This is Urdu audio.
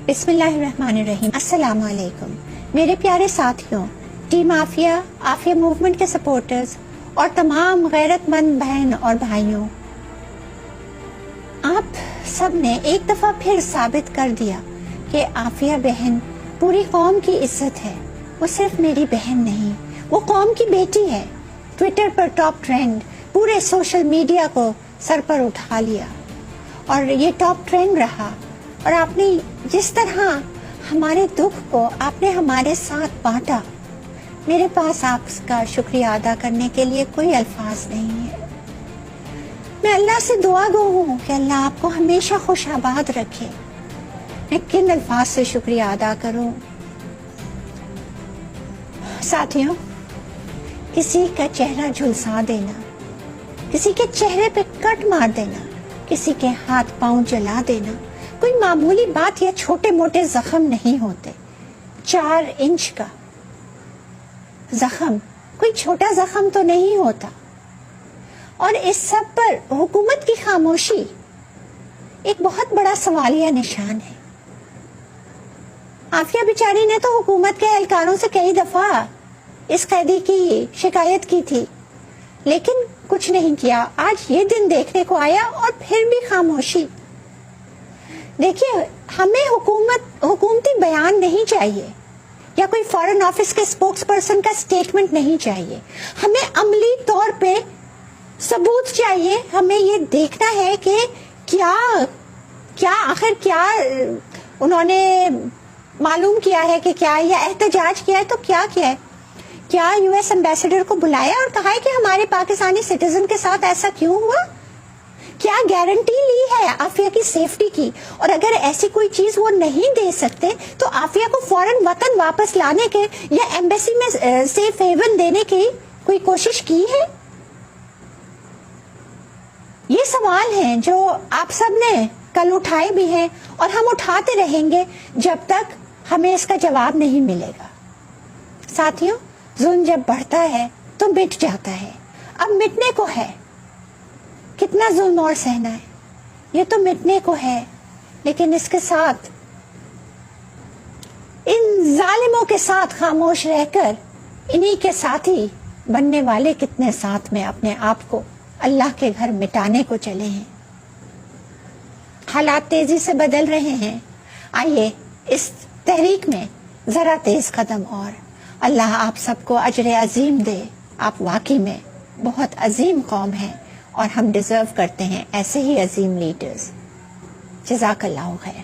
بسم اللہ الرحمن الرحیم۔ السلام علیکم میرے پیارے ساتھیوں، ٹیم آفیہ موومنٹ کے سپورٹرز اور تمام غیرت مند بہن اور بھائیوں، آپ سب نے ایک دفعہ پھر ثابت کر دیا کہ آفیہ بہن پوری قوم کی عزت ہے۔ وہ صرف میری بہن نہیں، وہ قوم کی بیٹی ہے۔ ٹویٹر پر ٹاپ ٹرینڈ، پورے سوشل میڈیا کو سر پر اٹھا لیا اور یہ ٹاپ ٹرینڈ رہا۔ اور آپ نے جس طرح ہمارے دکھ کو آپ نے ہمارے ساتھ بانٹا، میرے پاس آپ کا شکریہ ادا کرنے کے لیے کوئی الفاظ نہیں ہے۔ میں اللہ سے دعا گو ہوں کہ اللہ آپ کو ہمیشہ خوش آباد رکھے۔ میں کن الفاظ سے شکریہ ادا کروں؟ ساتھیوں، کسی کا چہرہ جھلسا دینا، کسی کے چہرے پہ کٹ مار دینا، کسی کے ہاتھ پاؤں جلا دینا کوئی معمولی بات یا چھوٹے موٹے زخم نہیں ہوتے۔ 4 انچ کا زخم کوئی چھوٹا زخم تو نہیں ہوتا۔ اور اس سب پر حکومت کی خاموشی ایک بہت بڑا سوالیہ نشان ہے۔ آفیہ بیچاری نے تو حکومت کے اہلکاروں سے کئی دفعہ اس قیدی کی شکایت کی تھی، لیکن کچھ نہیں کیا۔ آج یہ دن دیکھنے کو آیا اور پھر بھی خاموشی۔ دیکھیے، ہمیں حکومتی بیان نہیں چاہیے یا کوئی فارن آفس کے اسپوکس پرسن کا سٹیٹمنٹ نہیں چاہیے، ہمیں عملی طور پہ ثبوت چاہیے۔ ہمیں یہ دیکھنا ہے کہ آخر کیا انہوں نے معلوم کیا ہے کہ کیا یا احتجاج کیا ہے تو کیا ہے۔ کیا یو ایس ایمبیسڈر کو بلایا اور کہا ہے کہ ہمارے پاکستانی سٹیزن کے ساتھ ایسا کیوں ہوا؟ کیا گارنٹی لی ہے آفیہ کی سیفٹی کی؟ اور اگر ایسی کوئی چیز وہ نہیں دے سکتے تو آفیہ کو فوراً وطن واپس لانے کے یا ایمبیسی میں سیف ہیون دینے کی کوئی کوشش کی ہے؟ یہ سوال ہیں جو آپ سب نے کل اٹھائے بھی ہیں اور ہم اٹھاتے رہیں گے جب تک ہمیں اس کا جواب نہیں ملے گا۔ ساتھیوں، ظلم جب بڑھتا ہے تو مٹ جاتا ہے۔ اب مٹنے کو ہے، کتنا ظلم اور سہنا ہے؟ یہ تو مٹنے کو ہے، لیکن اس کے ساتھ ان ظالموں کے ساتھ خاموش رہ کر انہی کے ساتھی بننے والے کتنے ساتھ میں اپنے آپ کو اللہ کے گھر مٹانے کو چلے ہیں۔ حالات تیزی سے بدل رہے ہیں، آئیے اس تحریک میں ذرا تیز قدم اور اللہ آپ سب کو اجر عظیم دے۔ آپ واقعی میں بہت عظیم قوم ہیں اور ہم ڈیزرو کرتے ہیں ایسے ہی عظیم لیڈرز۔ جزاک اللہ خیر۔